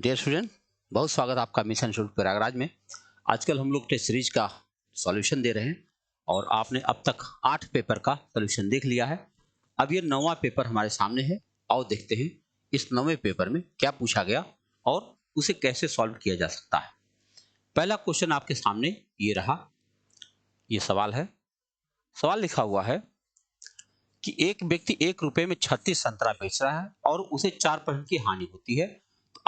Dear student, बहुत स्वागत है आपका मिशन शुरू प्रयागराज में। आजकल हम लोग टेस्ट सीरीज का सॉल्यूशन दे रहे हैं और आपने अब तक 8 पेपर का सॉल्यूशन देख लिया है। अब ये 9वां पेपर हमारे सामने है। आओ देखते हैं इस 9वें पेपर में क्या पूछा गया और उसे कैसे सॉल्व किया जा सकता है। पहला क्वेश्चन आपके सामने ये रहा। ये सवाल है। सवाल लिखा हुआ है कि एक व्यक्ति 1 रुपए में 36 संतरा बेच रहा है और उसे 4% की हानि होती है।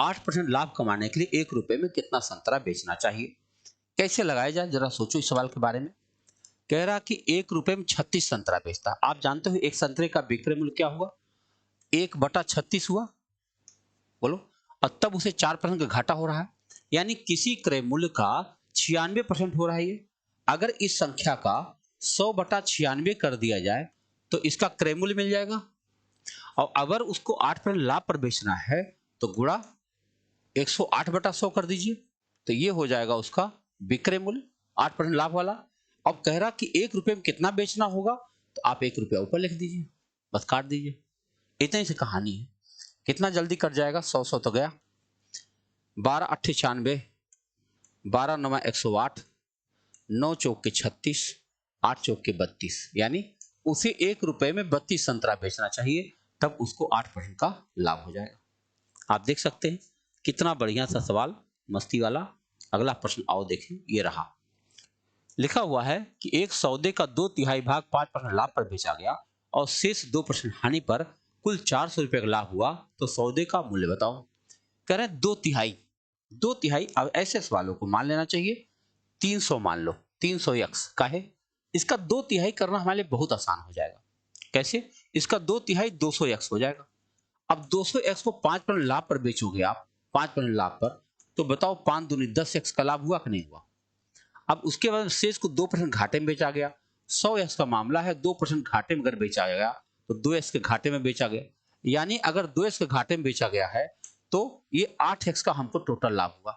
8% लाभ कमाने के लिए 1 रुपए में कितना संतरा बेचना चाहिए? कैसे लगाया जाए, जरा सोचो इस सवाल के बारे में। कह रहा कि 1 रुपए में 36 संतरा बेचता है। आप जानते हो एक संतरे का विक्रय मूल्य क्या हुआ? 1/36 हुआ। बोलो। और तब उसे 4% का घाटा हो रहा है, यानी किसी क्रय मूल्य का 96% हो रहा है ये। अगर इस संख्या का 100/96 कर दिया जाए तो इसका क्रय मूल्य मिल जाएगा। और अगर उसको 8% लाभ पर बेचना है तो गुणा 108/100 कर दीजिए, तो ये हो जाएगा उसका विक्रय मूल्य 8% लाभ वाला। अब कह रहा कि 1 रुपए में कितना बेचना होगा, तो आप 1 रुपया ऊपर लिख दीजिए, बस काट दीजिए। इतनी सी कहानी है। कितना जल्दी कट जाएगा? 100 तो गया, 12 8 96, 12 9 108, 9 चौके 36, 8 चौके 32, यानी उसे 1 रुपए में 32 संतरा बेचना चाहिए, तब उसको 8% का लाभ हो जाएगा। आप देख सकते हैं कितना बढ़िया सा सवाल, मस्ती वाला। अगला प्रश्न आओ देखें, ये रहा। लिखा हुआ है कि एक सौदे का 2/3 भाग 5% लाभ पर बेचा गया और शेष 2% हानि पर कुल 400 रुपए का लाभ हुआ, तो सौदे का मूल्य बताओ। कह रहे हैं 2/3। 2/3 अब ऐसे सवालों को मान लेना चाहिए 300 मान लो, 300x का है। इसका 2/3 करना हमारे लिए बहुत आसान हो जाएगा। कैसे? इसका 2/3 200x हो जाएगा। अब 200x को 5% लाभ पर बेचोगे आप, 5% लाभ पर, तो बताओ 5 दूनी 10x का लाभ हुआ कि नहीं हुआ? अब उसके बाद शेष को 2% घाटे में बेचा गया। 100x का मामला है, 2% घाटे में अगर बेचा गया तो 2x के घाटे में बेचा गया, यानी अगर 2x के घाटे में बेचा गया है तो ये 8x का हमको टोटल लाभ हुआ।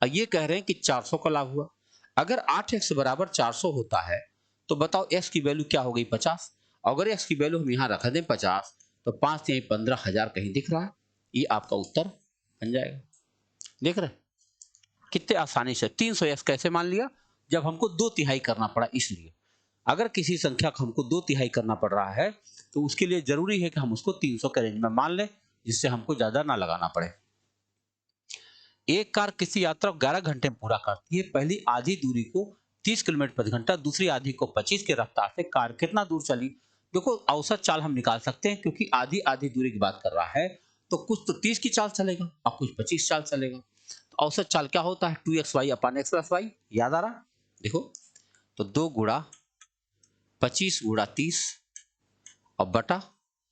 और ये कह रहे हैं कि 400 का लाभ हुआ। अगर 8x बराबर 400 होता है तो बताओ x की वैल्यू क्या हो गई? 50। अगर x की वैल्यू हम यहाँ रख दें 50, तो 5 यहीं 15,000 कहीं दिख रहा है, ये आपका उत्तर बन जाएगा। देख रहे कितने आसानी से 300x कैसे मान लिया? जब हमको 2/3 करना पड़ा इसलिए। अगर किसी संख्या को हमको 2/3 करना पड़ रहा है तो उसके लिए जरूरी है कि हम उसको 300 के रेंज में मान लें, जिससे हमको ज्यादा ना लगाना पड़े। एक कार किसी यात्रा को 11 घंटे में पूरा करती है। पहली आधी दूरी को 30 किलोमीटर प्रति घंटा, दूसरी आधी को 25 की रफ्तार से कार कितना दूर चली? देखो औसत चाल हम निकाल सकते हैं, क्योंकि आधी आधी दूरी की बात कर रहा है तो कुछ तो 30 की चाल चलेगा और कुछ 25 चाल चलेगा। तो औसत चाल क्या होता है? 2xy/x+y। याद आ रहा? देखो, तो 2 गुणा 25 गुणा 30 और बटा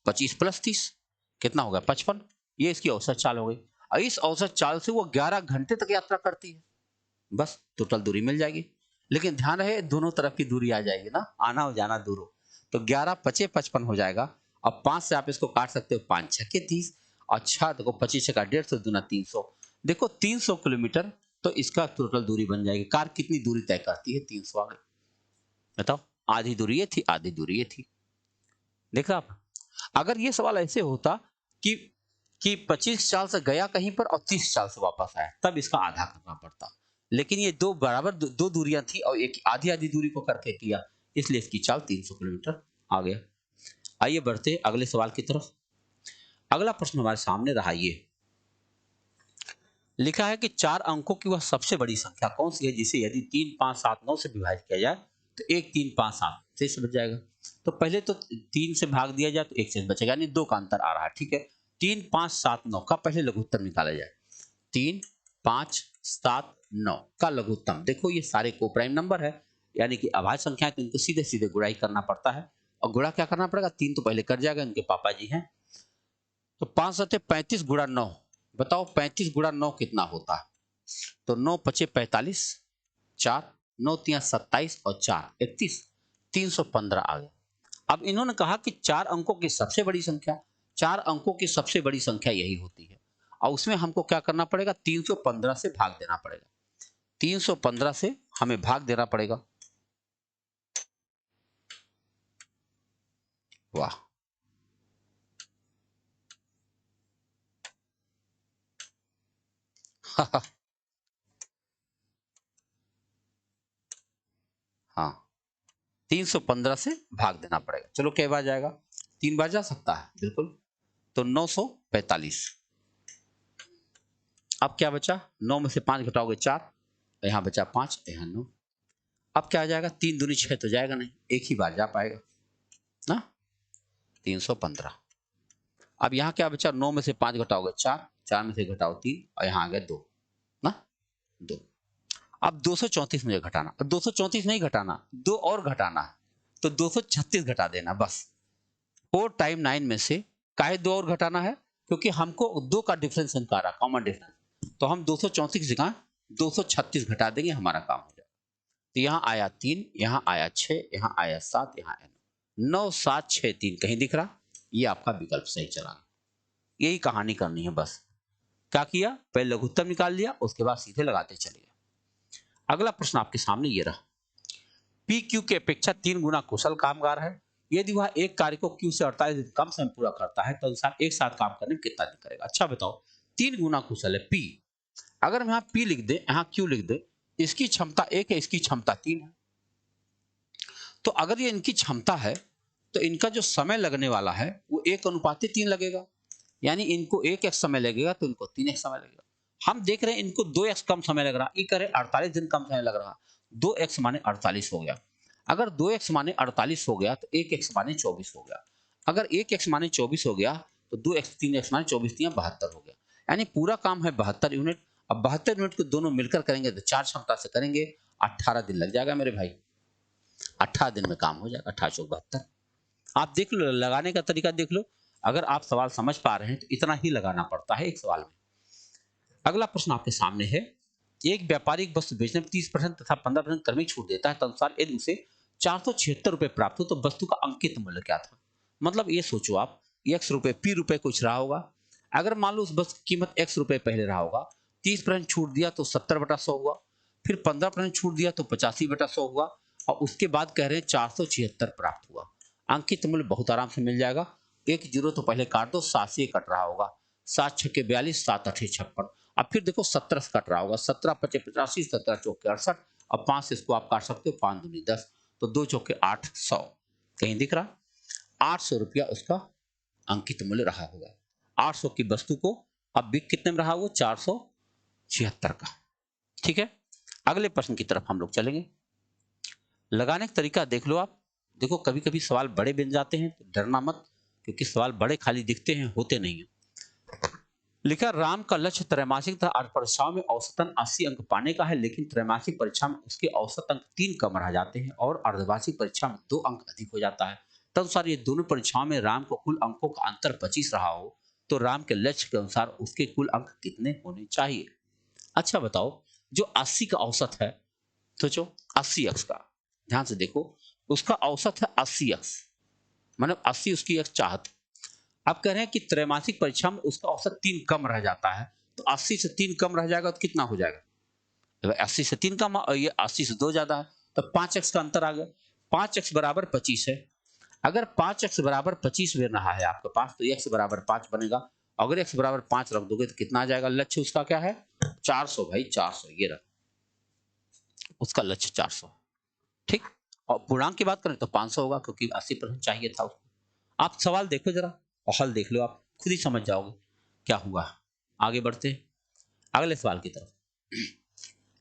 25 + 30 कितना होगा? 55। ये इसकी औसत चाल हो गई। और इस औसत चाल से वो 11 घंटे तक यात्रा करती है। बस टोटल दूरी मिल जाएगी। लेकिन ध्यान रहे दोनों तरफ की दूरी आ जाएगी ना, आना हो जाना दूर हो। तो 11 पचे 55 हो जाएगा। अब 5 से आप इसको काट सकते हो, 5 छके 30, और 6 देखो 25 छका 150 दूना 300। देखो 300 किलोमीटर, तो इसका टोटल दूरी बन जाएगी। कार कितनी दूरी तय करती है? 300 आ गई। बताओ, आधी दूरी ये थी, आधी दूरी ये थी। देखा आप? अगर ये सवाल ऐसे होता कि 25 चाल से गया कहीं पर और 30 चाल से वापस आया, तब इसका आधा करना पड़ता। लेकिन ये दो बराबर दो दूरियां थी और एक आधी आधी दूरी को करके किया, इसलिए इसकी चाल 300 किलोमीटर आ गया। आइए बढ़ते अगले सवाल की तरफ। अगला प्रश्न हमारे सामने रहा। ये लिखा है कि 4 अंकों की वह सबसे बड़ी संख्या कौन सी है जिसे यदि 3 5 7 9 से विभाजित किया जाए तो 1 3 5 7 से बच जाएगा। तो पहले तो 3 से भाग दिया जाए तो 1 से बचेगा, यानी 2 का अंतर आ रहा है। ठीक है, 3 5 7 9 का पहले लघुत्तम निकाला जाए। 3 5 7 9 का लघुत्तम, देखो ये सारे को प्राइम नंबर है, यानी कि अभाज्य संख्या है, तो इनको सीधे सीधे गुणाई करना पड़ता है। और गुणा क्या करना पड़ेगा? 3 तो पहले कर जाएगा, इनके पापा जी हैं। तो 5 सते 35 गुणा 9, बताओ 35 गुणा 9 कितना होता है? तो 9 पचे 45, 4 9 तिया 27 और 4 31, 315 आ गया। अब इन्होंने कहा कि 4 अंकों की सबसे बड़ी संख्या, 4 अंकों की सबसे बड़ी संख्या यही होती है। और उसमें हमको क्या करना पड़ेगा? 315 से भाग देना पड़ेगा। 315 से हमें भाग देना पड़ेगा। वाह, हाँ, 315 से भाग देना पड़ेगा। चलो क्या बार जाएगा, 3 बार जा सकता है बिल्कुल, तो 945। अब क्या बचा, 9 में से 5 घटाओगे 4, यहाँ बचा 5, यहाँ 9। अब क्या आ जाएगा, 3 दूनी 6 तो जाएगा नहीं, एक ही बार जा पाएगा ना, 315। अब यहाँ क्या बचा, 9 में से 5 घटाओगे 4, 4 में से घटाओ 3, और यहाँ आ गया 2 ना, 2। अब 234 मुझे घटाना, 234 नहीं घटाना, 2 और घटाना है, तो 236 घटा देना बस। 4 टाइम 9 में से काहे 2 और घटाना है, क्योंकि हमको 2 का डिफरेंस निकाला, कॉमन डिफरेंस, तो हम 234 की जगह 236 घटा देंगे, हमारा काम हो जाएगा। तो यहाँ आया 3, यहाँ आया 6, यहाँ आया 7, यहाँ आया 9, 7, 6, 3 कहीं दिख रहा, ये आपका विकल्प सही चलाना। यही कहानी करनी है बस। क्या किया, पहले लघुत्तम निकाल लिया, उसके बाद सीधे लगाते चले गए। अगला प्रश्न आपके सामने ये रहा, पी क्यू की अपेक्षा 3 गुना कुशल कामगार है, यदि वह एक कार्य को क्यू से 48 दिन कम समय पूरा करता है तो एक साथ काम करने में कितना दिन करेगा। अच्छा बताओ, 3 गुना कुशल है पी, अगर हम यहाँ पी लिख दे, यहाँ क्यू लिख दे, इसकी क्षमता 1 है, इसकी क्षमता 3 है, तो अगर ये इनकी क्षमता है तो इनका जो समय लगने वाला है वो 1:3 लगेगा, यानी इनको 1x समय लगेगा तो इनको 3x समय लगेगा। हम देख रहे हैं इनको 2x कम समय लग रहा, ये करे 48 दिन कम समय लग रहा, 2x माने 48 हो गया। अगर 2x माने 48 हो गया तो 1x माने 24 हो गया। अगर 1x माने 24 हो गया तो 2x 3x माने 24 3 72 हो गया, यानी पूरा काम है 72 यूनिट। अब 72 यूनिट को दोनों मिलकर करेंगे तो 4 क्षमता से करेंगे, 18 दिन लग जाएगा मेरे भाई, 18 दिन में काम हो जाएगा, 1872। आप देख लो, लगाने का तरीका देख लो, अगर आप सवाल समझ पा रहे हैं तो इतना ही लगाना पड़ता है एक सवाल में। अगला प्रश्न आपके सामने है, एक व्यापारी वस्तु बेचने में 30% तथा 15% क्रमिक छूट देता है, तदनुसार यदि उसे 476 रुपए प्राप्त हो तो वस्तु का अंकित मूल्य क्या था। मतलब ये सोचो आप, x रुपए p रुपए कुछ रहा होगा, अगर मान लो उस वस्तु की कीमत x रुपए पहले रहा होगा, 30% छूट दिया तो 70/100 हुआ, फिर 15% छूट दिया तो 85/100 हुआ, और उसके बाद कह रहे हैं 476 प्राप्त हुआ। अंकित मूल्य बहुत आराम से मिल जाएगा, एक जीरो तो पहले काट दो, 7 से कट रहा होगा, 7 छक्के 42, 7 8 56। अब फिर देखो 17 से कट रहा होगा, 17 पचे 85, 17 चौके 68, और 5 से इसको आप काट सकते हो, 5 दूनी 10, तो 2 चौके 8 100, कहीं दिख रहा, 800 रुपया उसका अंकित मूल्य रहा होगा। 800 की वस्तु को अब बिक कितने में रहा, वो 476 का। ठीक है, अगले प्रश्न की तरफ हम लोग चलेंगे। लगाने का तरीका देख लो आप, देखो कभी कभी सवाल बड़े बन जाते हैं तो डरना मत, क्योंकि सवाल बड़े खाली दिखते हैं, होते नहीं है। लिखा, राम का लक्ष्य त्रैमासिक तथा अर्ध परीक्षाओं में औसतन 80 अंक पाने का है, लेकिन त्रैमासिक परीक्षा में उसके औसत अंक 3 कम रह जाते हैं और अर्धवार्षिक परीक्षा में 2 अंक अधिक हो जाता है। तदनुसार ये दोनों परीक्षाओं में राम को कुल अंकों का अंतर 25 रहा हो तो राम के लक्ष्य के अनुसार उसके कुल अंक कितने होने चाहिए। अच्छा बताओ, जो 80 का औसत है, सोचो 80 अक्स का, ध्यान से देखो, उसका औसत है 80 अक्स, मतलब 80 उसकी एक चाहत। आप कह रहे हैं कि त्रैमासिक परीक्षा में उसका औसत 3 कम रह जाता है, तो 80 से 3 कम रह जाएगा तो कितना हो जाएगा, 80 से 3 कम और ये 80 से 2 ज्यादा है, तो 5x का अंतर आ गया, 5x बराबर 25 है। अगर 5x बराबर 25 बन रहा है आपके पास तो x बराबर 5 बनेगा, अगर x बराबर 5 रख दोगे तो कितना आ जाएगा, लक्ष्य उसका क्या है 400 भाई, 400 ये रहा उसका लक्ष्य 400। ठीक, और पूर्णांक की बात करें तो 500 होगा, क्योंकि 80% चाहिए था उसको। आप सवाल देखो जरा और हल देख लो, आप खुद ही समझ जाओगे क्या हुआ। आगे बढ़ते अगले सवाल की तरफ।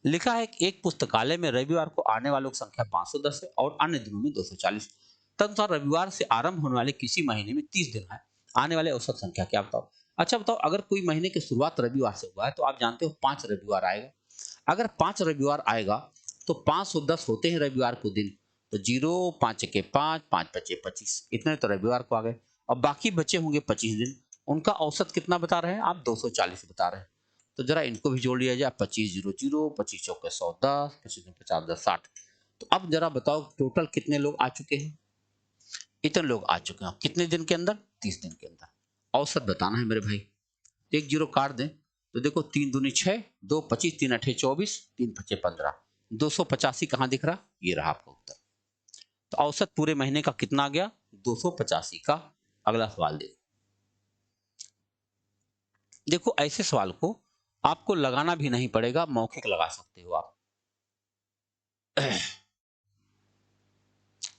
लिखा है कि एक पुस्तकालय में रविवार को आने वालों की संख्या 510 है और अन्य दिनों में 240, तदनुसार रविवार से आरंभ होने वाले किसी महीने में 30 दिन है, आने वाले औसत संख्या क्या बताओ। अच्छा बताओ, अगर कोई महीने की शुरुआत रविवार से हुआ है तो आप जानते हो 5 रविवार आएगा, अगर 5 रविवार आएगा तो 510 होते हैं रविवार को दिन, तो 0 5 के 5 5 बचे 25, इतने तो रविवार को आ गए, और बाकी बचे होंगे 25 दिन, उनका औसत कितना बता रहे हैं आप, 240 बता रहे हैं। तो जरा इनको भी जोड़ लिया जाए, 25 0 0, 25 चौके 110, 25 50 10 60। तो अब जरा बताओ टोटल कितने लोग आ चुके हैं, इतने लोग आ चुके हैं कितने दिन के अंदर, 30 दिन के अंदर। औसत बताना है मेरे भाई, एक जीरो काट दें तो देखो 3 दूनी 6, 2 25, 3 अठे 24, 3 पचे 15, 285 कहाँ दिख रहा, ये रहा आपका उत्तर। तो औसत पूरे महीने का कितना आ गया, 285 का। अगला सवाल देखो, ऐसे सवाल को आपको लगाना भी नहीं पड़ेगा, मौखिक लगा सकते हो आप।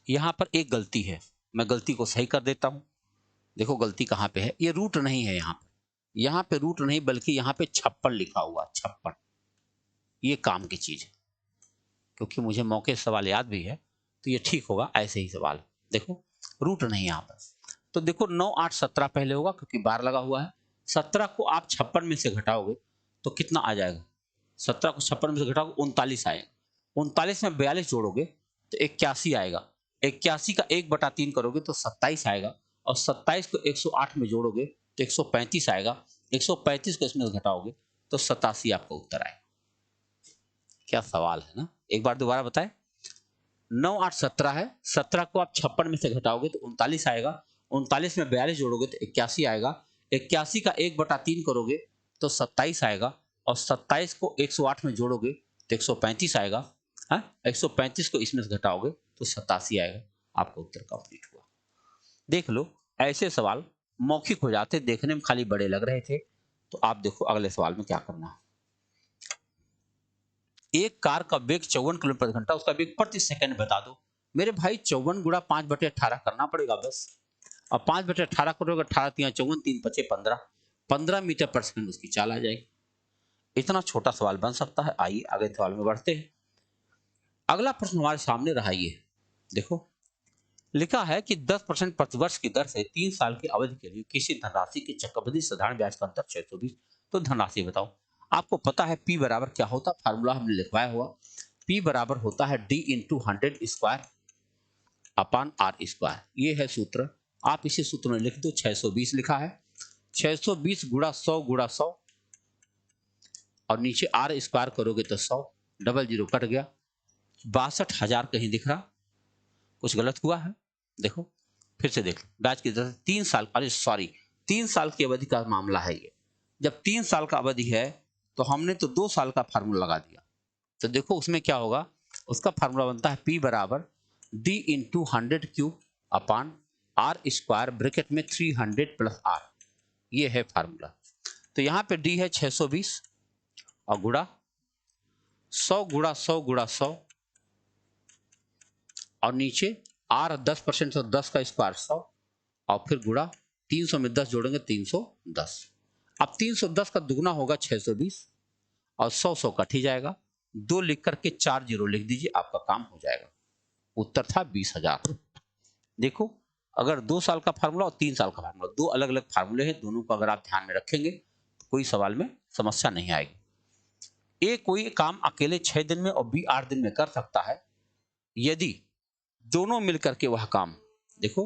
यहां पर एक गलती है, मैं गलती को सही कर देता हूं। देखो गलती कहां पे है, ये रूट नहीं है यहाँ पे रूट नहीं, बल्कि यहाँ पे 56 लिखा हुआ, 56। ये काम की चीज है, क्योंकि मुझे मौके से सवाल याद भी है, तो ये ठीक होगा ऐसे ही सवाल। देखो रूट नहीं यहाँ पर, तो देखो 9 8 17 पहले होगा क्योंकि बार लगा हुआ है। 17 को आप 56 में से घटाओगे तो कितना आ जाएगा? 17 को 56 में से घटाओगे 39 आएगा। 39 में 42 जोड़ोगे तो 81 आएगा। 81 का 1/3 करोगे तो 27 आएगा, और 27 को 108 में जोड़ोगे तो 135 आएगा। 135 को इसमें से घटाओगे तो 87 आपका उत्तर आएगा। क्या सवाल है ना, एक बार दोबारा बताएं। 9 8 17 है, 17 को आप 56 में से घटाओगे तो 39 आएगा। 39 में 42 जोड़ोगे तो 81 आएगा। 81 का 1/3 करोगे तो 27 आएगा, और 27 को 108 में जोड़ोगे तो 135 आएगा। 135 को इसमें से घटाओगे तो 87 आएगा। आपका उत्तर कंप्लीट हुआ। देख लो, ऐसे सवाल मौखिक हो जाते, देखने में खाली बड़े लग रहे थे। तो आप देखो अगले सवाल में क्या करना है। एक कार का वेग 54 किलोमीटर प्रति घंटा, उसका वेग प्रति सेकंड बता दो। मेरे भाई 54 गुणा 5/18 करना पड़ेगा बस। अब 5/18 करोगे, 18 3 54, 3 5 15, 15 मीटर पर सेकंड उसकी चाल आ जाएगी। इतना छोटा सवाल बन सकता है। आइए अगले सवाल में बढ़ते हैं। अगला प्रश्न हमारे सामने रहा, ये देखो लिखा है कि 10% प्रतिवर्ष की दर से 3 साल की अवधि के लिए किसी धनराशि की चक्रवृद्धि साधारण ब्याज का अंतर 620। तो धनराशि बताओ। आपको पता है P बराबर क्या होता है, फार्मूला हमने लिखवाया हुआ। P बराबर होता है D into 100 square upon R square. ये है सूत्र। आप इसी सूत्र में लिख दो। 620 लिखा है, 620 गुणा 100 गुणा 100, और नीचे R स्क्वायर करोगे तो 100, डबल जीरो कट गया। 62,000 कहीं दिख रहा, कुछ गलत हुआ है। देखो फिर से देख लो, ब्याज की दर 3 साल, अरे सॉरी 3 साल की अवधि का मामला है ये। जब 3 साल का अवधि है तो हमने तो 2 साल का फार्मूला लगा दिया। तो देखो उसमें क्या होगा, उसका फार्मूला बनता है P बराबर D इंटू 100 क्यूब अपान R स्क्वायर ब्रैकेट में 300 प्लस R। ये है फार्मूला। तो यहाँ पे D है 620 और गुणा 100 गुणा 100 गुणा 100, और नीचे R 10% तो 10 का स्क्वायर 100, और फिर गुणा 300 में 10 जोड़ेंगे 310। अब 310 का दुगना होगा 620, और 100 100 कट ही जाएगा। 2 लिख करके 4 जीरो लिख दीजिए, आपका काम हो जाएगा। उत्तर था 20,000। देखो अगर 2 साल का फार्मूला और 3 साल का फार्मूला, दो अलग अलग फार्मूले हैं, दोनों को अगर आप ध्यान में रखेंगे तो कोई सवाल में समस्या नहीं आएगी। ए कोई काम अकेले 6 दिन में और बी 8 दिन में कर सकता है यदि दोनों मिलकर के वह काम, देखो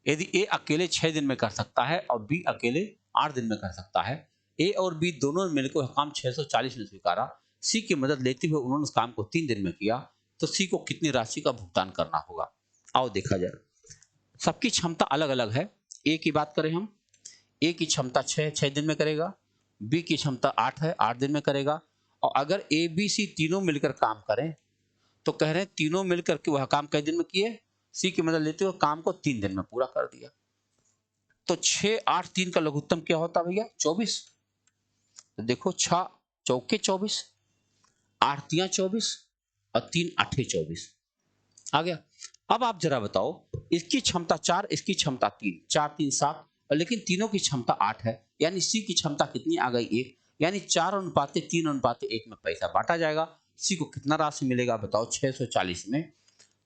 यदि ए अकेले 6 दिन में कर सकता है और बी अकेले 8 दिन में कर सकता है, ए और बी दोनों मिलकर वह काम 640 में स्वीकारा, सी की मदद लेते हुए उन्होंने उस काम को 3 दिन में किया, तो सी को कितनी राशि का भुगतान करना होगा। आओ देखा जाए। सबकी क्षमता अलग अलग है। ए की बात करें हम, ए की क्षमता 6 दिन में करेगा, बी की क्षमता 8 है, 8 दिन में करेगा। और अगर ए बी सी तीनों मिलकर काम करें तो कह रहे हैं तीनों मिलकर के वह काम कई दिन में किए, सी की मदद लेते हुए काम को 3 दिन में पूरा कर दिया। तो 6 8 3 का लघुत्तम क्या होता भैया? 24। तो देखो 6 चौके 24, 8 तियां 24 और 3 आठे 24 आ गया। अब आप जरा बताओ, इसकी क्षमता 4, इसकी क्षमता 3, 4 3 7, और लेकिन तीनों की क्षमता 8 है, यानी सी की क्षमता कितनी आ गई? 1, यानी 4:3:1 में पैसा बांटा जाएगा। सी को कितना राशि मिलेगा बताओ? 640 में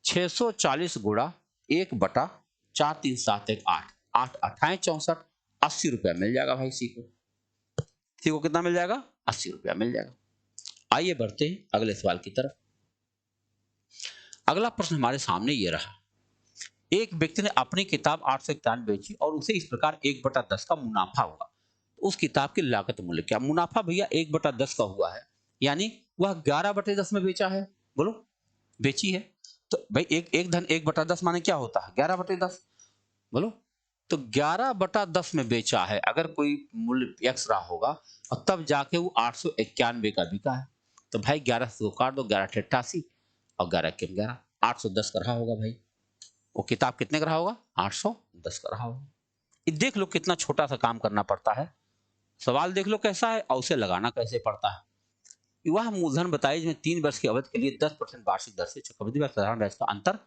640 गुणा 1/4 3 7 1 8, 8 8 64, 80 रुपया मिल जाएगा भाई सी को। सी को कितना मिल जाएगा? 80 रुपया मिल जाएगा। आइए बढ़ते हैं अगले सवाल की तरफ। अगला प्रश्न हमारे सामने ये रहा। एक व्यक्ति ने अपनी किताब 891 बेची और उसे इस प्रकार 1/10 का मुनाफा हुआ। उस किताब की लागत मूल्य क्या? मुनाफा भैया 1/10 का हुआ है, यानी वह 11/10 में बेचा है। बोलो, बेची है तो भाई एक धन 1/10 माने क्या होता है? 11/10। बोलो, तो 11/10 में बेचा है। अगर कोई मूल्य एक्स रहा होगा और तब जाके वो 891 का बिका है, तो भाई 11 से काट दो, 11 88 और 11 के 11, 810 का रहा होगा भाई। वो किताब कितने का रहा होगा? 810 का रहा होगा। देख लो कितना छोटा सा काम करना पड़ता है, सवाल देख लो कैसा है और उसे लगाना कैसे पड़ता है। वह मूलधन बताइए जिसमें 3 वर्ष की अवधि के लिए 10% वार्षिक दर से चक्रवृद्धि व साधारण ब्याज का अंतर।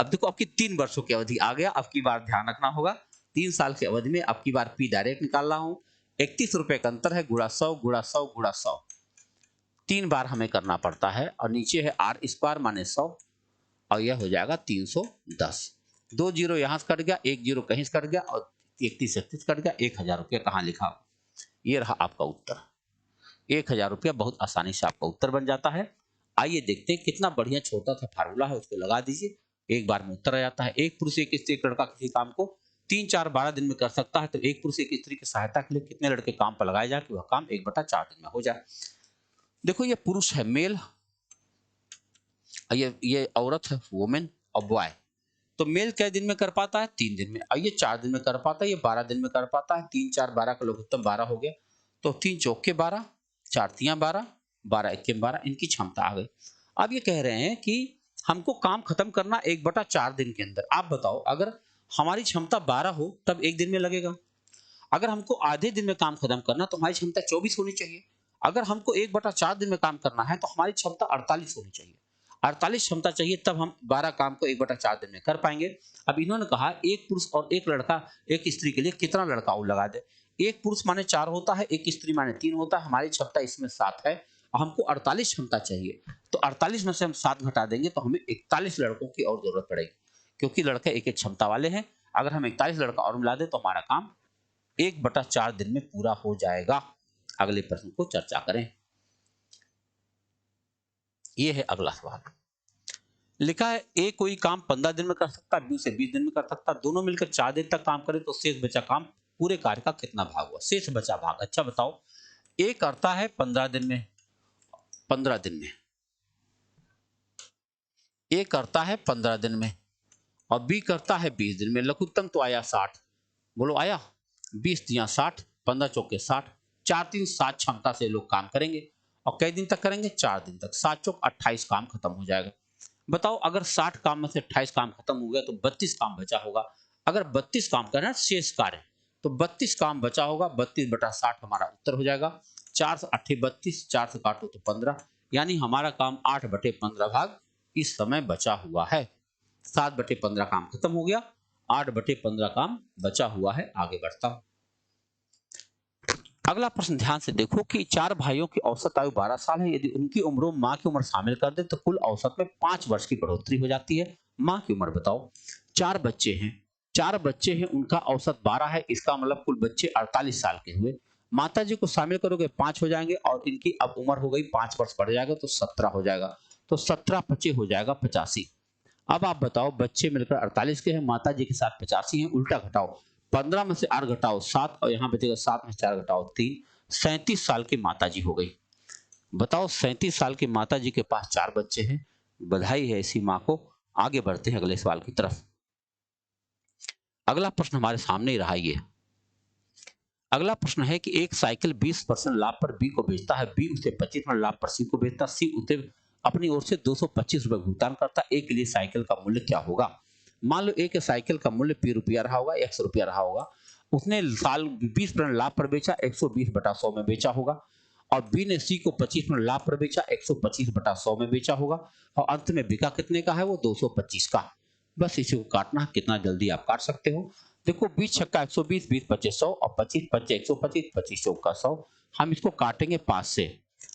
अब देखो आपकी 3 वर्षों की अवधि आ गया, अब की बार ध्यान रखना होगा 3 साल की अवधि में अब की बार पी डायरेक्ट निकाल रहा हूं। 31 रुपए का अंतर है, गुणा 100 गुणा 100 गुणा 100, 3 बार हमें करना पड़ता है। और नीचे है आर स्क्वायर माने 100 और यह हो जाएगा 310। 2 जीरो यहां से कट गया, 1 जीरो कहीं से कट गया और 31 कट गया। 1000 रुपया कहाँ लिखा, ये रहा आपका उत्तर। 1000 रुपया बहुत आसानी से आपका उत्तर बन जाता है। आइए देखते हैं कितना बढ़िया छोटा सा फार्मूला है, उसको लगा दीजिए, एक बार में उत्तर आ जाता है। एक पुरुष एक स्त्री एक लड़का किसी काम को 3, 4, 12 दिन में कर सकता है, तो एक पुरुष एक स्त्री की सहायता के लिए कितने लड़के काम पर लगाए जाए कि वह काम 1/4 दिन में हो जाए। देखो ये पुरुष है मेल, ये औरत है वुमेन और बॉय। तो मेल कै दिन में कर पाता है, 3 दिन में। और ये 4 दिन में कर पाता है, ये 12 दिन में कर पाता है। 3, 4, 12 का लघुत्तम 12 हो गया, तो 3 चौके 12, 4 तियां 12, 12 इक्के 12, इनकी क्षमता आ गई। अब ये कह रहे हैं कि हमको काम खत्म करना 1/4 दिन के अंदर। आप बताओ अगर हमारी क्षमता 12 हो तब 1 दिन में लगेगा। अगर हमको आधे दिन में काम खत्म करना तो हमारी क्षमता 24 होनी चाहिए। अगर हमको 1/4 दिन में काम करना है तो हमारी क्षमता 48 होनी चाहिए। 48 क्षमता चाहिए, तब हम 12 काम को 1/4 दिन में कर पाएंगे। अब इन्होंने कहा एक पुरुष और एक लड़का, एक स्त्री के लिए कितना लड़का और लगा दे। एक पुरुष माने 4 होता है, एक स्त्री माने 3 होता है। हमारी क्षमता इसमें 7 है, हमको 48 क्षमता चाहिए, तो 48 में से हम 7 घटा देंगे तो हमें 41 लड़कों की और जरूरत पड़ेगी, क्योंकि लड़के एक एक क्षमता वाले हैं। अगर हम 41 लड़का और मिला दे तो हमारा काम 1/4 दिन में पूरा हो जाएगा। अगले प्रश्न को चर्चा करें। यह है अगला सवाल। लिखा है ए कोई काम 15 दिन में कर सकता है, बी उसे 20 दिन में कर सकता है। दोनों मिलकर 4 दिन तक काम करे तो शेष बचा काम पूरे कार्य का कितना भाग हुआ। शेष बचा भाग, अच्छा बताओ। ए करता है 15 दिन में, 15 दिन में ए करता है 15 दिन में और बी करता है 20 दिन में। लघुत्तम तो आया 60, बोलो आया। 20 दिया 60, 15 चौके 60, 4 3 7 क्षमता से लोग काम करेंगे। और कई दिन तक करेंगे, 4 दिन तक। 7 चौक 28 काम खत्म हो जाएगा। बताओ अगर 60 काम में से 28 काम खत्म हो गया तो 32 काम बचा होगा। अगर 32 काम करना शेष कार्य, तो 32 काम बचा होगा। 32/60 हमारा उत्तर हो जाएगा। 4 से 8 32, 4 से काटो तो 15, यानी हमारा काम 8/15 भाग इस समय बचा हुआ है। 7/15 काम खत्म हो गया, 8/15 काम बचा हुआ है। आगे बढ़ता हूं। अगला प्रश्न ध्यान से देखो कि 4 भाइयों की औसत आयु 12 साल है। यदि उनकी उम्रों में मां की उम्र शामिल कर दे तो कुल औसत में 5 वर्ष की बढ़ोतरी हो जाती है। मां की उम्र बताओ। 4 बच्चे हैं, 4 बच्चे हैं, उनका औसत 12 है, इसका मतलब कुल बच्चे 48 साल के हुए। माता जी को शामिल करोगे 5 हो जाएंगे और इनकी अब उम्र हो गई 5 वर्ष बढ़ जाएगा तो 17 हो जाएगा। तो 17 पचे हो जाएगा 85। अब आप बताओ बच्चे मिलकर 48 के हैं, माता जी के साथ 85 हैं, उल्टा घटाओ। 15 में से 8 घटाओ 7 और यहाँ बचेगा 7 में 4 घटाओ 3, 37 साल की माता जी हो गई। बताओ 37 साल की माता जी के पास 4 बच्चे हैं। बधाई है ऐसी माँ को। आगे बढ़ते हैं अगले सवाल की तरफ। अगला प्रश्न हमारे सामने ही रहा। ये अगला प्रश्न है कि एक साइकिल 20% लाभ पर बी को बेचता है, बी उसे 25% लाभ पर सी को बेचता, सी उसे अपनी ओर से 225 रुपए भुगतान करता। ए के लिए साइकिल का मूल्य क्या होगा। मान लो ए के साइकिल का मूल्य पी रुपया रहा होगा, 100 रुपया रहा होगा। उसने साल 20% लाभ पर बेचा, 120/100 में बेचा होगा। और बी ने सी को 25% लाभ पर बेचा, 125/100 में बेचा होगा। और अंत में बिका कितने का है, वो 225 का। बस इसी को काटना, कितना जल्दी आप काट सकते हो। देखो 20 छक्का 120, 20 पच्चे 100 और 25 पच्चे 125, 25 चौका 100। हम इसको काटेंगे 5 से।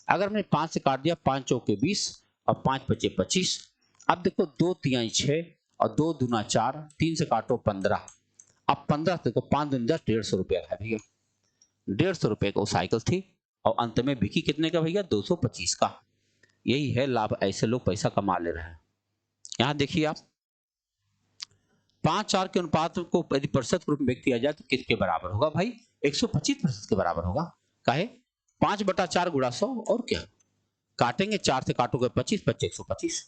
अगर हमने 5 से काट दिया, 5 चौके 20 और 5 पच्चे 25। अब देखो 2 तिहाई 6 और 2 दूना 4, 3 से काटो 15। अब 15 से देखो 5 दूनी 10, 150 रुपया है भैया। 150 रुपये का साइकिल थी और अंत में बिकी कितने का भैया, 225 का। यही है लाभ, ऐसे लोग पैसा कमा ले रहे हैं। यहाँ देखिए आप 5-4 के अनुपात को यदि प्रतिशत के रूप में व्यक्त किया जाए तो किसके बराबर होगा भाई, 125% के बराबर होगा। काहे 5/4 गुणा 100 और क्या काटेंगे, 4 से काटोगे 25, 25 125।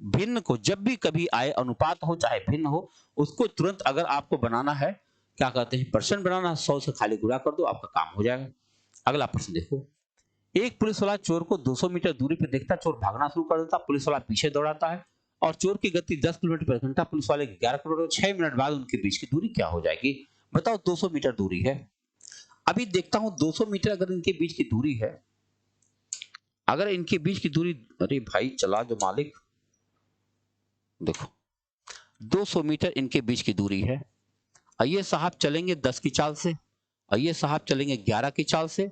भिन्न को जब भी कभी आए, अनुपात हो चाहे भिन्न हो, उसको तुरंत अगर आपको बनाना है, क्या कहते हैं, परसेंट बनाना है, 100 से खाली गुणा कर दो, आपका काम हो जाएगा। अगला प्रश्न देखो। एक पुलिस वाला चोर को 200 मीटर दूरी पर देखता, चोर भागना शुरू कर देता, पुलिस वाला पीछे दौड़ाता है और चोर की गति 10 किलोमीटर प्रति घंटा, पुलिस वाले 11 किलोमीटर। 6 मिनट बाद उनके बीच की दूरी क्या हो जाएगी। बताओ 200 मीटर दूरी है। अभी देखता हूं 200 मीटर अगर इनके बीच की दूरी है, अगर इनके बीच की दूरी, अरे भाई चला दो मालिक, देखो 200 मीटर इनके बीच की दूरी है। और ये साहब चलेंगे 10 की चाल से, और ये साहब चलेंगे 11 की चाल से।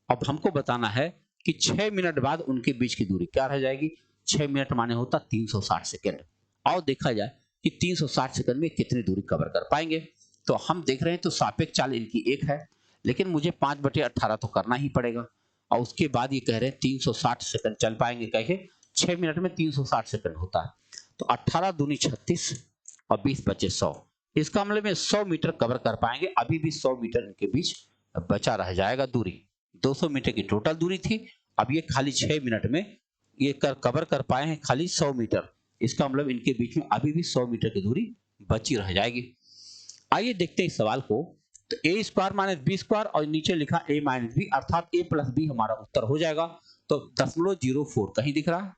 अब हमको बताना है कि 6 मिनट बाद उनके बीच की दूरी क्या रह जाएगी। 6 मिनट माने होता 360 सेकेंड। आओ देखा जाए कि 360 सेकंड में कितनी दूरी कवर कर पाएंगे। तो हम देख रहे हैं तो सापेक्ष चाल इनकी 1 है, लेकिन मुझे 5/18 तो करना ही पड़ेगा। और उसके बाद ये कह रहे हैं 360 सेकंड चल पाएंगे, कहे 6 मिनट में 360 सेकंड होता है। तो 18 दूनी 36 और 20 बचे 100। इसका मतलब में 100 मीटर कवर कर पाएंगे। अभी भी 100 मीटर इनके बीच बचा रह जाएगा दूरी। 200 मीटर की टोटल दूरी थी, अब ये खाली 6 मिनट में ये कवर कर पाए हैं खाली 100 मीटर। इसका मतलब इनके बीच में अभी भी 100 मीटर की दूरी बची रह जाएगी। आइए देखते हैं इस सवाल को। तो ए स्क्वायर माइनस बी स्क्वायर और नीचे लिखा ए माइनस बी, अर्थात ए प्लस बी हमारा उत्तर हो जाएगा। तो 0.04 कहीं दिख रहा है,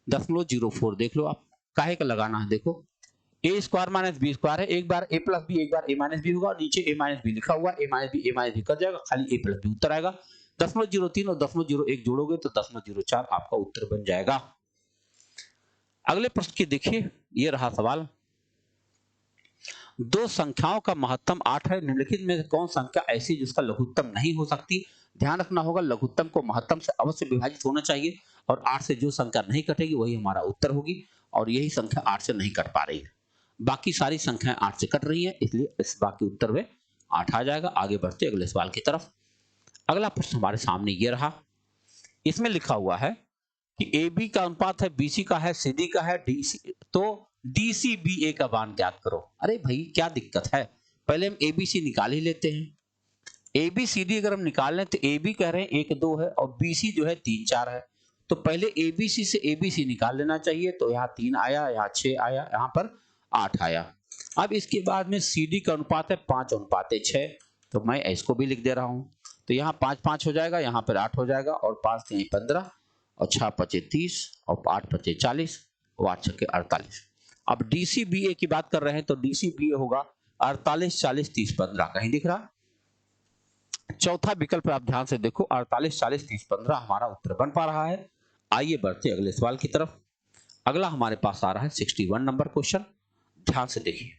0.04 देख लो आप, काहे का लगाना है। देखो ए स्क्वायर माइनस बी स्क्वायर है, एक बार ए प्लस बी एक बार ए माइनस बी होगा, नीचे ए माइनस बी लिखा हुआ, ए माइनस बी कर जाएगा, खाली ए प्लस बी उत्तर आएगा। 0.03 और 0.01 जोड़ोगे तो 0.04 आपका उत्तर बन जाएगा। अगले प्रश्न की देखिए, ये रहा सवाल। दो संख्याओं का महत्तम 8 है, निम्नलिखित में से कौन संख्या ऐसी जिसका लघुत्तम नहीं हो सकती। ध्यान रखना होगा लघुत्तम को महत्तम से अवश्य विभाजित होना चाहिए, और 8 से जो संख्या नहीं कटेगी वही हमारा उत्तर होगी, और यही संख्या 8 से नहीं कट पा रही है। बाकी सारी संख्याएं 8 से कट रही है, इसलिए इस बाकी उत्तर में 8 आ जाएगा। आगे बढ़ते अगले सवाल की तरफ। अगला प्रश्न हमारे सामने ये रहा। इसमें लिखा हुआ है कि ए बी का अनुपात है, बी सी का है, सी डी का है, डी सी, तो डी सी बी ए का मान ज्ञात करो। अरे भाई क्या दिक्कत है, पहले हम ए बी सी निकाल ही लेते हैं। ए बी सी डी अगर हम निकाल लें तो ए बी कह रहे हैं 1 2 है, और बी सी जो है 3 4 है। तो पहले ए बी सी से ए बी सी निकाल लेना चाहिए। तो यहाँ 3 आया, यहाँ 6 आया, यहाँ पर 8 आया। अब इसके बाद में सी डी का अनुपात है 5:6, तो मैं इसको भी लिख दे रहा हूँ। तो यहाँ 5 5 हो जाएगा, यहाँ पर 8 हो जाएगा, और 5 3 15 और 6 5 30 और 8 5 40 और 8 6 48। अब डीसीबीए की बात कर रहे हैं तो डीसीबीए होगा 48 40 30 15, कहीं दिख रहा। चौथा विकल्प आप ध्यान से देखो, 48 40 30 15 हमारा उत्तर बन पा रहा है। आइए बढ़ते अगले सवाल की तरफ। अगला हमारे पास आ रहा है 61 नंबर क्वेश्चन। ध्यान से देखिए।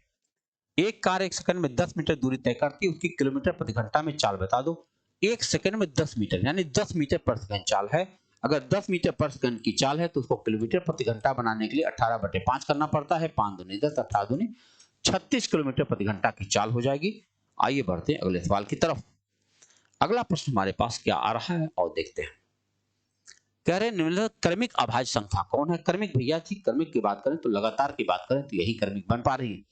एक कार 1 सेकंड में 10 मीटर दूरी तय करती है, उसकी किलोमीटर प्रति घंटा में चाल बता दो। 1 सेकंड में 10 मीटर यानी 10 मीटर पर सेकंड चाल है। अगर 10 मीटर पर सेकंड की चाल है तो उसको किलोमीटर प्रति घंटा बनाने के लिए 18/5 करना पड़ता है। 5 दूनी 10, 18 दूनी 36 किलोमीटर प्रति घंटा की चाल हो जाएगी। आइए बढ़ते हैं अगले सवाल की तरफ। अगला प्रश्न हमारे पास क्या आ रहा है और देखते हैं। कह रहे निम्नलिखित क्रमिक अभाज्य संख्या कौन है। क्रमिक भैया थी, क्रमिक की बात करें तो लगातार की बात करें तो यही क्रमिक बन पा रही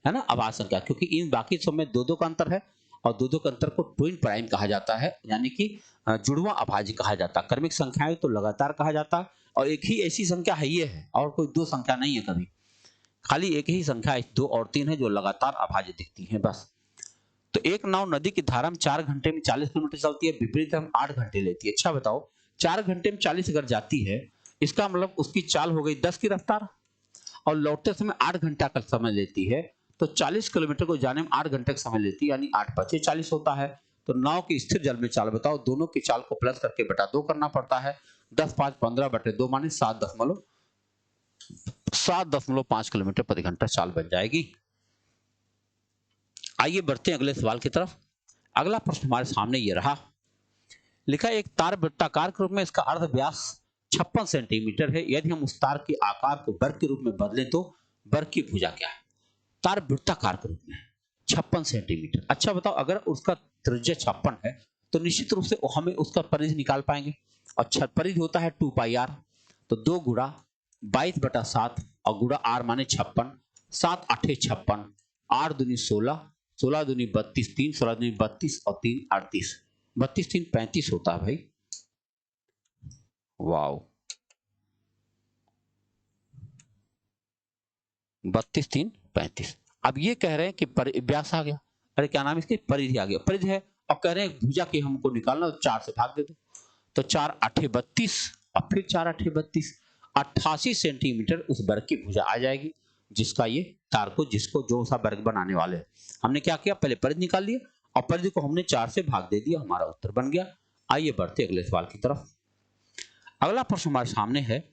है ना, अभाज्य संख्या, क्योंकि इन बाकी सब में 2-2 का अंतर है, और 2-2 का अंतर को ट्विन प्राइम कहा जाता है, यानी कि जुड़वा अभाज्य कहा जाता है। क्रमिक संख्याएं तो लगातार कहा जाता है, और एक ही ऐसी संख्या है ये है, और कोई 2 संख्या नहीं है कभी, खाली एक ही संख्या 2 और 3 है जो लगातार अभाज्य दिखती है बस। तो एक नाव नदी की धारा में 4 घंटे में 40 किलोमीटर चलती है, विपरीत हम 8 घंटे लेती है। अच्छा बताओ, 4 घंटे में 40 अगर जाती है, इसका मतलब उसकी चाल हो गई 10 की रफ्तार, और लौटते समय 8 घंटा का समय लेती है। तो 40 किलोमीटर को जाने में 8 घंटे का समय लेती है, यानी 8 5 40 होता है। तो नाव की स्थिर जल में चाल बताओ। दोनों की चाल को प्लस करके बटा 2 करना पड़ता है। 10 5 15/2 माने 7.5 किलोमीटर प्रति घंटा चाल बन जाएगी। आइए बढ़ते हैं अगले सवाल की तरफ। अगला प्रश्न हमारे सामने ये रहा। लिखा एक तार वृत्ताकार के रूप में, इसका अर्ध व्यास 56 सेंटीमीटर है। यदि हम उस तार के आकार को वर्ग के रूप में बदलें तो वर्ग की भुजा क्या है। तार वृत्ताकार के रूप में 56 सेंटीमीटर। अच्छा बताओ, अगर उसका त्रिज्या 56 है तो निश्चित रूप से हमें उसका परिधि निकाल पाएंगे, और परिधि होता है 2πr। तो 2 गुणा 22/7 और गुणा r माने 56, 7 8 56, 8 दूनी 16, 16 दूनी 32, 3 16 दूनी 32 और 3 38, 32 3 35 होता है भाई। वाओ, 32 3 35। अब ये कह रहे हैं कि व्यास आ गया, अरे क्या नाम है इसके, परिधि आ गया, परिधि है, और कह रहे हैं भुजा की हमको निकालना, तो 4 से भाग दे दो। तो 4 8 32 और फिर 4 8 32, 88 सेंटीमीटर उस वर्ग की भुजा आ जाएगी, जिसका ये तार को जिसको जो सा वर्ग बनाने वाले हैं। हमने क्या किया, पहले परिधि निकाल लिया और परिधि को हमने 4 से भाग दे दिया, हमारा उत्तर बन गया। आइए बढ़ते अगले सवाल की तरफ। अगला प्रश्न हमारे सामने है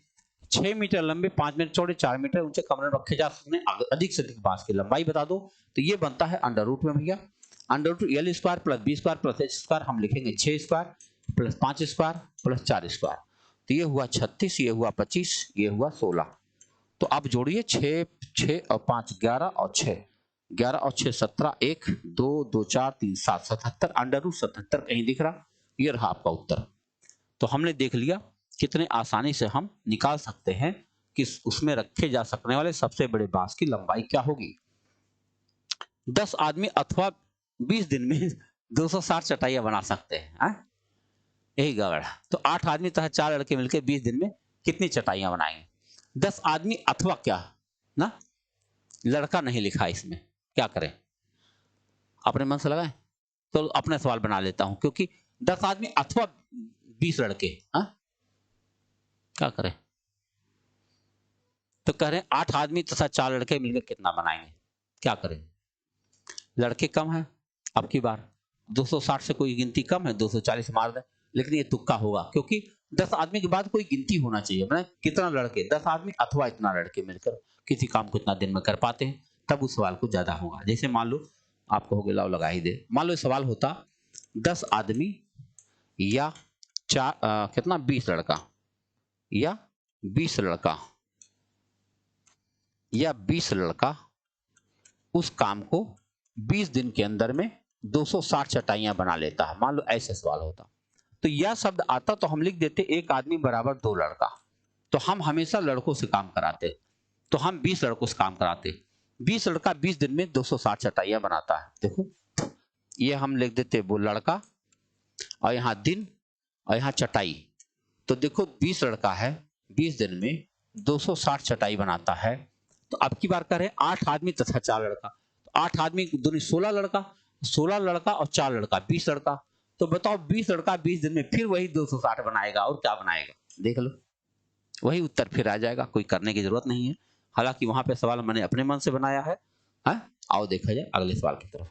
6 मीटर लंबे, 5 मीटर चौड़े, 4 मीटर ऊंचे कमरे में रखे जा सकते अधिक से अधिक बांस की लंबाई बता दो। तो ये बनता है अंडर रूट में भैया, under root L square plus B square plus H square, हम लिखेंगे 6 square plus 5 square plus 4 square. तो ये हुआ 36, ये हुआ 25, ये हुआ 16। तो आप जोड़िए 6 6 और 5 11 और 6, 11 और 6 17, 1 2 2 4 3 7 77, अंडर रूट 77 कहीं दिख रहा? ये रहा आपका उत्तर। तो हमने देख लिया कितने आसानी से हम निकाल सकते हैं कि उसमें रखे जा सकने वाले सबसे बड़े बांस की लंबाई क्या होगी। 10 आदमी अथवा 20 दिन में 260 चटाइयां बना सकते हैं, यही गड़बड़। तो 8 आदमी तथा 4 लड़के मिलकर 20 दिन में कितनी चटाइयां बनाएंगे? 10 आदमी अथवा क्या ना, लड़का नहीं लिखा इसमें, क्या करें? अपने मन से लगाएं। तो अपना सवाल बना लेता हूं, क्योंकि 10 आदमी अथवा 20 लड़के, क्या करें? तो कह रहे हैं 8 आदमी तथा 4 लड़के मिलकर कितना बनाएंगे, क्या करें? लड़के कम है, अब की बार 260 से कोई गिनती कम है, 240 मार दें, लेकिन ये तुक्का होगा, क्योंकि 10 आदमी के बाद कोई गिनती होना चाहिए। मैंने कितना लड़के, 10 आदमी अथवा इतना लड़के मिलकर किसी काम को इतना दिन में कर पाते हैं, तब उस सवाल को ज्यादा होगा। जैसे मान लो आप कहोगे लाओ लगा ही दे, मान लो सवाल होता 10 आदमी या कितना 20 लड़का या 20 लड़का या 20 लड़का उस काम को 20 दिन के अंदर में 260 चटाइयां बना लेता है, मान लो ऐसे सवाल होता। तो यह शब्द आता तो हम लिख देते एक आदमी बराबर 2 लड़का। तो हम हमेशा लड़कों से काम कराते, तो हम 20 लड़कों से काम कराते। 20 लड़का 20 दिन में 260 चटाइयां बनाता है। देखो ये हम लिख देते वो लड़का, और यहाँ दिन और यहाँ चटाई। तो देखो 20 लड़का है, 20 दिन में 260 चटाई बनाता है। तो अब की बार करें 8 आदमी तथा 4 लड़का, तो 8 आदमी दोनों 16 लड़का, 16 लड़का और 4 लड़का 20 लड़का। तो बताओ 20 लड़का 20 दिन में फिर वही 260 बनाएगा, और क्या बनाएगा? देख लो, वही उत्तर फिर आ जाएगा, कोई करने की जरूरत नहीं है। हालांकि वहां पे सवाल मैंने अपने मन से बनाया है। आओ देखा जाए अगले सवाल की तरफ।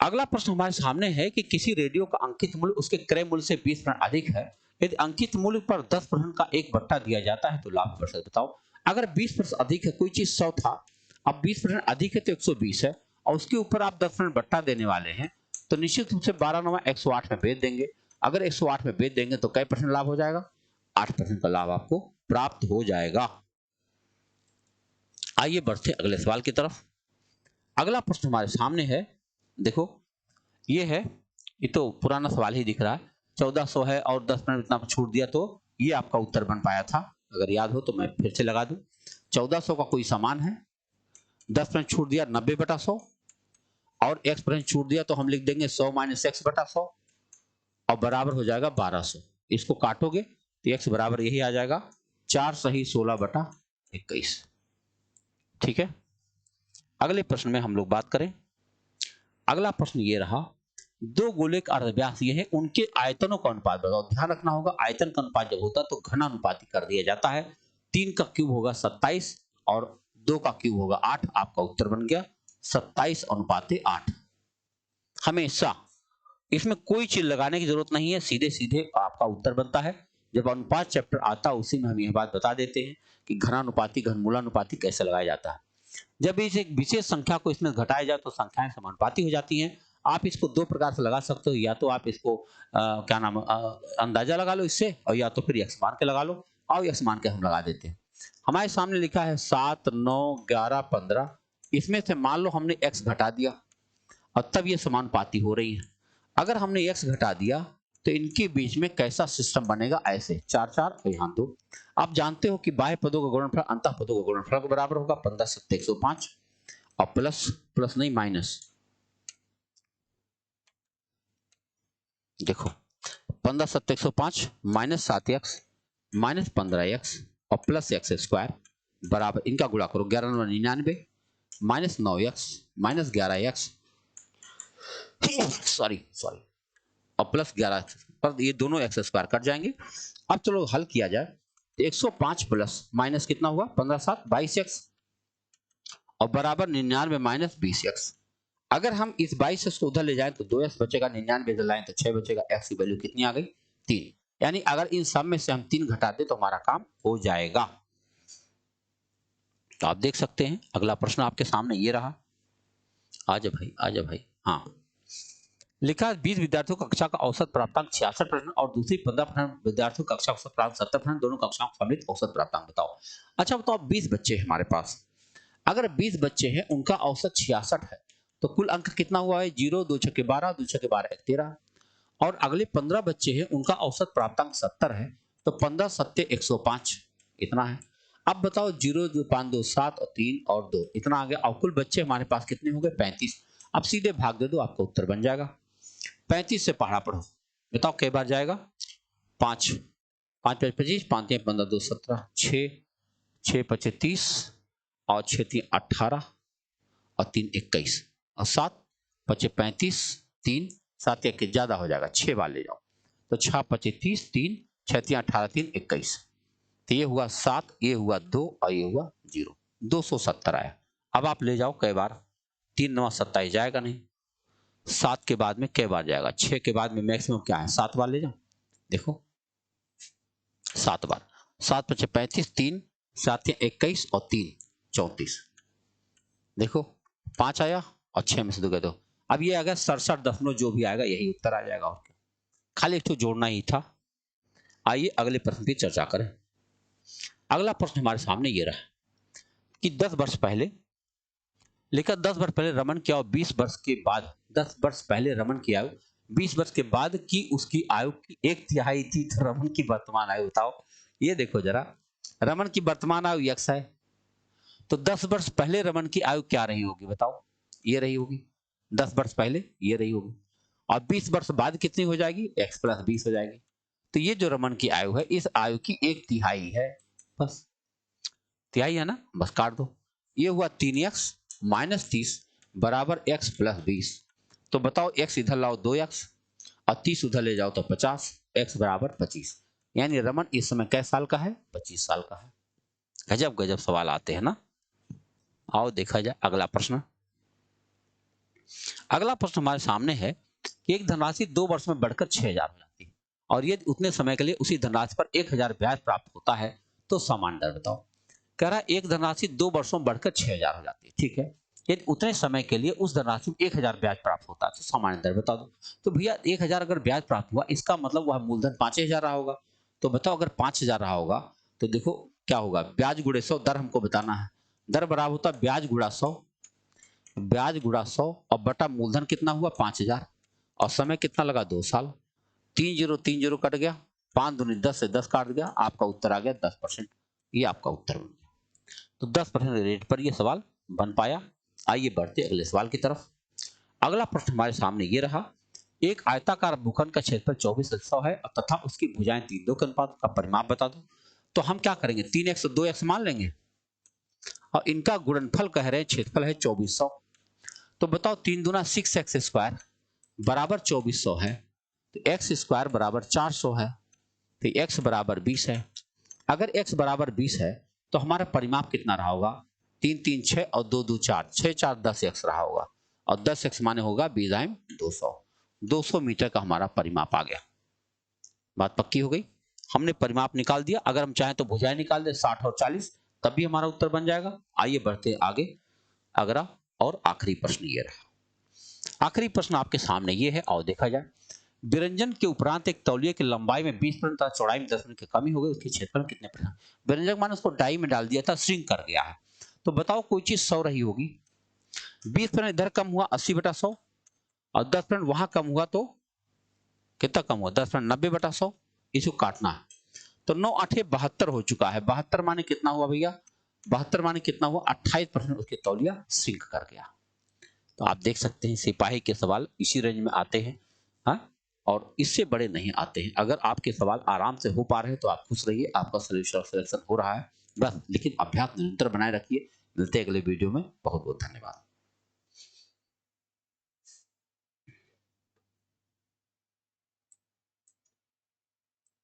अगला प्रश्न हमारे सामने है कि किसी रेडियो का अंकित मूल्य उसके क्रय मूल्य से 20% अधिक है। यदि अंकित मूल्य पर 10% का 1/, दिया जाता है तो लाभ प्रतिशत बताओ। अगर 20% अधिक है, कोई चीज 100 था, अब 20% अधिक है तो 120 है, और उसके ऊपर आप 10% बट्टा देने वाले हैं, तो निश्चित रूप से 12 108 में बेच देंगे। अगर 108 में बेच देंगे तो कै % लाभ हो जाएगा? 8% का लाभ आपको प्राप्त हो जाएगा। आइए बढ़ते अगले सवाल की तरफ। अगला प्रश्न हमारे सामने है, देखो ये है, ये तो पुराना सवाल ही दिख रहा है। 1400 है और 10% इतना छूट दिया, तो ये आपका उत्तर बन पाया था। अगर याद हो तो मैं फिर से लगा दूं। 1400 का कोई सामान है, 10% छूट दिया 90/100, और x% छूट दिया तो हम लिख देंगे 100 - x/100, और बराबर हो जाएगा 1200। इसको काटोगे तो x बराबर यही आ जाएगा 4 सही 16/21। ठीक है, अगले प्रश्न में हम लोग बात करें। अगला प्रश्न ये रहा, दो गोले का अर्धव्यास ये है, उनके आयतनों का अनुपात बताओ। ध्यान रखना होगा, आयतन का अनुपात जब होता है तो घनानुपाती कर दिया जाता है। 3 का क्यूब होगा 27 और 2 का क्यूब होगा 8। आपका उत्तर बन गया 27:8। हमेशा इसमें कोई चीज लगाने की जरूरत नहीं है, सीधे सीधे आपका उत्तर बनता है। जब अनुपात चैप्टर आता है उसी में हम यह बात बता देते हैं कि घनानुपाती घनमूलानुपाती कैसे लगाया जाता है। जब इस एक विशेष संख्या को इसमें घटाया जाए तो संख्याएं समानुपाती हो जाती हैं। आप इसको 2 प्रकार से लगा सकते हो, या तो आप इसको क्या नाम अंदाजा लगा लो इससे, और या तो फिर x मान के लगा लो। और x मान के हम लगा देते हैं। हमारे सामने लिखा है 7 9 11 15, इसमें से मान लो हमने x घटा दिया और तब ये समानुपाती हो रही है। अगर हमने x घटा दिया तो इनके बीच में कैसा सिस्टम बनेगा? ऐसे 4 4 और यहाँ 2। आप जानते हो कि बाह्य पदों का गुणनफल अंतः पदों का गुणनफल के बराबर होगा। 15 7 105, और प्लस नहीं माइनस, देखो 15 7 105 माइनस 7x माइनस 15x और प्लस x स्क्वायर बराबर, इनका गुणा करो 11 9 99 minus 9x minus 11x sorry और प्लस 11 पर ये दोनों एक्स स्क्वायर कट जाएंगे। अब चलो हल किया जाए तो 105 प्लस माइनस कितना हुआ 15 7 22x और बराबर 99 माइनस 20x। अगर हम इस 22 को उधर ले जाएं तो 2x बचेगा, 99 इधर लाएं तो 6 बचेगा। x की वैल्यू कितनी आ गई? 3। यानी अगर इन सब में से हम 3 घटा दें तो हमारा काम हो जाएगा। तो आप देख सकते हैं अगला प्रश्न आपके सामने ये रहा। आजा भाई, आजा भाई। हाँ, लिखा 20 विद्यार्थियों कक्षा का औसत प्राप्तांक 66% और दूसरी 15% विद्यार्थियों कक्षा औसत प्राप्त 70%, दोनों कक्षाओं का सम्मिलित औसत प्राप्तांक बताओ। अच्छा बताओ, 20 बच्चे हैं हमारे पास। अगर 20 बच्चे हैं, उनका औसत 66 है, तो कुल अंक कितना हुआ है? 0, 2 छक्के 12, 2 छक्के 12 13। और अगले 15 बच्चे हैं, उनका औसत प्राप्तांक 70 है, तो 15 सत्ते 105 इतना है। अब बताओ 0, 2, 5, 2, 7 और 3 और 2 इतना आ गया। और कुल बच्चे हमारे पास कितने हो गए? 35। अब सीधे भाग दे दो, आपका उत्तर बन जाएगा। 35 से पढ़ा पढ़ो, बताओ कई बार जाएगा? 5, 5 5 25, 5 3 15, 2 17, 6 6 5 30 और 6 3 18 और 3 21 और 7 5 35, 3 7 1 ज्यादा हो जाएगा, 6 बार ले जाओ तो 6 5 30, 3 6 3 18, 3 21। तो ये हुआ 7, ये हुआ 2 और ये हुआ 0, 270 आया। अब आप ले जाओ कई बार? 3 9 27 जाएगा नहीं। 7 के बाद में कई बार जाएगा? 6 के बाद में मैक्सिमम क्या है? 7 बार ले जाओ। देखो 7 बार, 7 5 35, 3 7 21 और 3 34। देखो 5 आया और 6 में से 2 गए 2। अब ये आ गया 67 जो भी आएगा यही उत्तर आ जाएगा। और खाली एक तो जोड़ना ही था। आइए अगले प्रश्न की चर्चा करें। अगला प्रश्न हमारे सामने ये रहा कि 10 वर्ष पहले, लिखा 10 वर्ष पहले रमन की आयु 20 वर्ष के बाद, 10 वर्ष पहले रमन की आयु 20 वर्ष के बाद की उसकी आयु की 1/3 थी, तो रमन की वर्तमान आयु बताओ। ये देखो जरा, रमन की वर्तमान आयु x है, तो 10 वर्ष पहले रमन की आयु क्या रही होगी बताओ? ये रही होगी 10 वर्ष पहले, ये रही होगी। और 20 वर्ष बाद कितनी हो जाएगी? x + 20 हो जाएगी। तो ये जो रमन की आयु है, इस आयु की 1/3 है, बस तिहाई है ना, बस काट दो। ये हुआ 3x - 30 = x + 20। तो बताओ x इधर लाओ 2x और 30 उधर ले जाओ तो 50, x = 25। यानी रमन इस समय कै साल का है? 25 साल का है। गजब गजब सवाल आते हैं ना। आओ देखा जाए अगला प्रश्न। अगला प्रश्न हमारे सामने है कि एक धनराशि 2 वर्ष में बढ़कर 6000 हो जाती है और यदि उतने समय के लिए उसी धनराशि पर 1000 ब्याज प्राप्त होता है तो सामान्य दर बताओ। कह रहा है एक धनराशि 2 वर्षों में बढ़कर 6000 हो जाती है, ठीक है। यदि उतने समय के लिए उस धनराशि में 1000 ब्याज प्राप्त होता है तो सामान्य दर बता दो। तो भैया 1000 अगर ब्याज प्राप्त हुआ, इसका मतलब वह मूलधन 5000 रहा होगा। तो बताओ अगर 5000 रहा होगा तो देखो क्या होगा, ब्याज गुणे 100, दर हमको बताना है। दर बराबर होता है ब्याज गुणा 100, ब्याज गुणा 100 और बटा मूलधन कितना हुआ? 5000 और समय कितना लगा? 2 साल। 3 0 3 0 कट गया, 5 दूनी 10 से 10 काट गया, आपका उत्तर आ गया 10%। ये आपका उत्तर बन गया। तो 10% रेट पर यह सवाल बन पाया। आइए बढ़ते अगले सवाल की तरफ। अगला प्रश्न हमारे सामने ये रहा, एक आयताकार भूखंड का क्षेत्रफल 24 है तथा उसकी भुजाएं 3:2 के अनुपात का परिमाप बता दो। तो हम क्या करेंगे? 3x 2x मान लेंगे और इनका गुणनफल कह रहे हैं क्षेत्रफल है 2400। तो बताओ 3 दूना 6x स्क्वायर बराबर 2400 है, तो x स्क्वायर बराबर 400 है, तो x बराबर 20 है। अगर x बराबर 20 है तो हमारा परिमाप कितना रहा होगा? 3 3 6 और 2 2 4, 6 4 10x रहा होगा और 10x माने होगा 20 200। 200 मीटर का हमारा परिमाप आ गया। बात पक्की हो गई। हमने परिमाप निकाल दिया। अगर हम चाहें तो भुजाएं निकाल दे 60 और 40, तब भी हमारा उत्तर बन जाएगा। आइए बढ़ते आगे। अगला और आखिरी प्रश्न ये रहा। आखिरी प्रश्न आपके सामने ये है और देखा जाए, व्यंजन के उपरांत एक तौलिए की लंबाई में 20% तथा चौड़ाई में 10% की कमी हो गई, उसके क्षेत्रफल कितने %? व्यंजन माने उसको डाई में डाल दिया था, श्रिंक कर गया है। तो बताओ कोई चीज 100 रही होगी, 20% इधर कम हुआ 80/100 और 10% वहां कम हुआ तो कितना कम हुआ? 10% 90/100। इसको काटना है तो 9 8 72 हो चुका है। 72 माने कितना हुआ भैया? 72 माने कितना हुआ? 28% उसके तौलिया श्रिंक कर गया। तो आप देख सकते हैं सिपाही के सवाल इसी रेंज में आते हैं, हाँ, और इससे बड़े नहीं आते हैं। अगर आपके सवाल आराम से हो पा रहे हैं तो आप खुश रहिए, आपका सोल्यूशन सिलेक्शन हो रहा है बस। लेकिन अभ्यास निरंतर बनाए रखिए। मिलते हैं अगले वीडियो में। बहुत बहुत धन्यवाद।